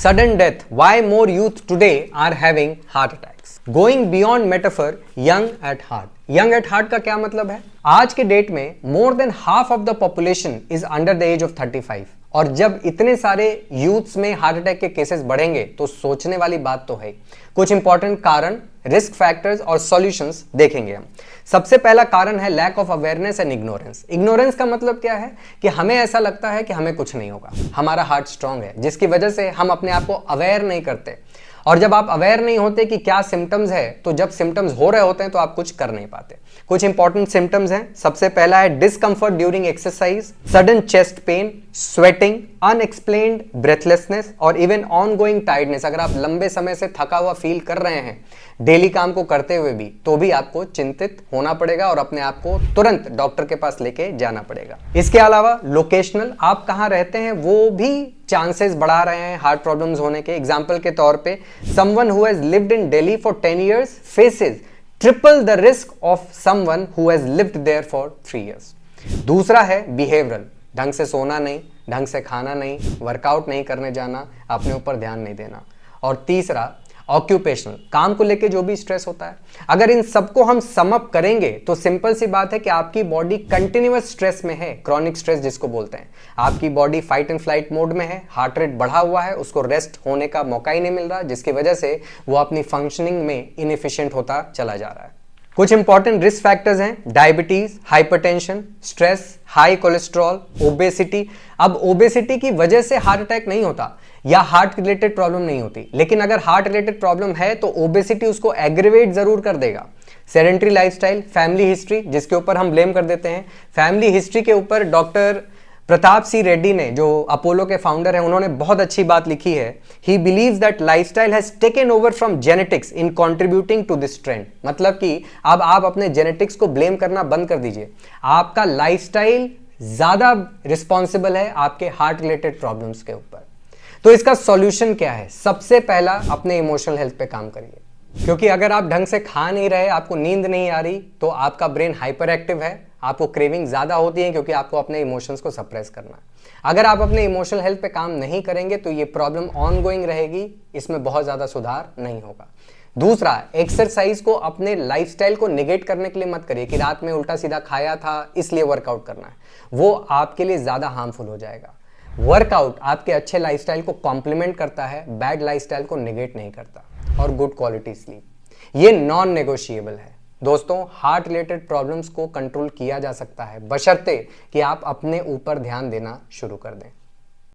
Sudden death. Why more youth today are having heart attacks? Going beyond metaphor, young at heart. Young at heart का क्या मतलब है? आज के date में more than half of the population is under the age of 35. और जब इतने सारे यूथ्स में हार्ट अटैक के केसेस बढ़ेंगे तो सोचने वाली बात तो है। कुछ इंपॉर्टेंट कारण, रिस्क फैक्टर्स और सॉल्यूशंस देखेंगे हम। सबसे पहला कारण है lack of awareness and ignorance. Ignorance का मतलब क्या है कि हमें ऐसा लगता है कि हमें कुछ नहीं होगा, हमारा हार्ट स्ट्रांग है, जिसकी वजह से हम अपने आप को अवेयर नहीं करते। और जब आप अवेयर नहीं होते कि क्या सिम्टम्स है, तो जब सिम्टम्स हो रहे होते हैं तो आप कुछ कर नहीं पाते। कुछ इंपॉर्टेंट सिम्टम्स हैं। सबसे पहला है discomfort during exercise, sudden chest pain, sweating, unexplained breathlessness और इवन ऑनगोइंग टायर्डनेस। अगर आप लंबे समय से थका हुआ फील कर रहे हैं डेली काम को करते हुए भी, तो भी आपको चिंतित होना पड़ेगा और अपने आप को तुरंत डॉक्टर के पास लेके जाना पड़ेगा। इसके अलावा लोकेशनल, आप कहाँ रहते हैं वो भी चांसेस बढ़ा रहे हैं हार्ट प्रॉब्लम्स होने के। एग्जांपल के तौर पे someone who has lived in Delhi for 10 years faces triple the risk of someone who has lived there for 3 years. दूसरा है बिहेवियरल, ढंग से सोना नहीं, ढंग से खाना नहीं, वर्कआउट नहीं करने जाना, अपने ऊपर ध्यान नहीं देना। और तीसरा ऑक्यूपेशनल, काम को लेके जो भी स्ट्रेस होता है। अगर इन सबको हम सम अप करेंगे तो सिंपल सी बात है कि आपकी बॉडी कंटिन्यूअस स्ट्रेस में है, क्रॉनिक स्ट्रेस जिसको बोलते हैं। आपकी body fight and flight mode में है, हार्ट रेट बढ़ा हुआ है, उसको रेस्ट होने का मौका ही नहीं मिल रहा, जिसकी वजह से वो अपनी फंक्शनिंग में इनएफिशिएंट होता चला जा रहा है। कुछ इंपॉर्टेंट रिस्क फैक्टर्स हैं diabetes, hypertension, stress, high cholesterol, obesity. अब ओबेसिटी की वजह से हार्ट अटैक नहीं होता या हार्ट रिलेटेड प्रॉब्लम नहीं होती, लेकिन अगर हार्ट रिलेटेड प्रॉब्लम है तो ओबेसिटी उसको एग्रीवेट जरूर कर देगा। सेडेंटरी लाइफस्टाइल, फैमिली हिस्ट्री, जिसके ऊपर हम ब्लेम कर देते हैं। फैमिली हिस्ट्री के ऊपर डॉक्टर प्रताप सी रेड्डी ने, जो अपोलो के फाउंडर हैं, उन्होंने बहुत अच्छी बात लिखी है। He believes that lifestyle has taken over from genetics in contributing to this trend. मतलब कि अब आप अपने जेनेटिक्स को ब्लेम करना बंद कर दीजिए, आपका लाइफस्टाइल ज्यादा रिस्पॉन्सिबल है आपके हार्ट रिलेटेड प्रॉब्लम्स के ऊपर। तो इसका सॉल्यूशन क्या है? सबसे पहला, अपने इमोशनल हेल्थ पे काम करिए, क्योंकि अगर आप ढंग से खा नहीं रहे, आपको नींद नहीं आ रही, तो आपका ब्रेन हाइपर एक्टिव है, आपको क्रेविंग ज्यादा होती है, क्योंकि आपको अपने इमोशंस को सप्रेस करना है। अगर आप अपने इमोशनल हेल्थ पे काम नहीं करेंगे तो ये प्रॉब्लम ऑनगोइंग रहेगी, इसमें बहुत ज्यादा सुधार नहीं होगा। दूसरा, एक्सरसाइज को अपने लाइफस्टाइल को निगेट करने के लिए मत करिए कि रात में उल्टा सीधा खाया था इसलिए वर्कआउट करना है, वो आपके लिए ज्यादा हार्मफुल हो जाएगा। वर्कआउट आपके अच्छे लाइफस्टाइल को कॉम्प्लीमेंट करता है, बैड लाइफस्टाइल को निगेट नहीं करता। और गुड क्वालिटी स्लीप, ये नॉन नेगोशिएबल है। दोस्तों, हार्ट रिलेटेड प्रॉब्लम्स को कंट्रोल किया जा सकता है, बशर्ते कि आप अपने ऊपर ध्यान देना शुरू कर दें।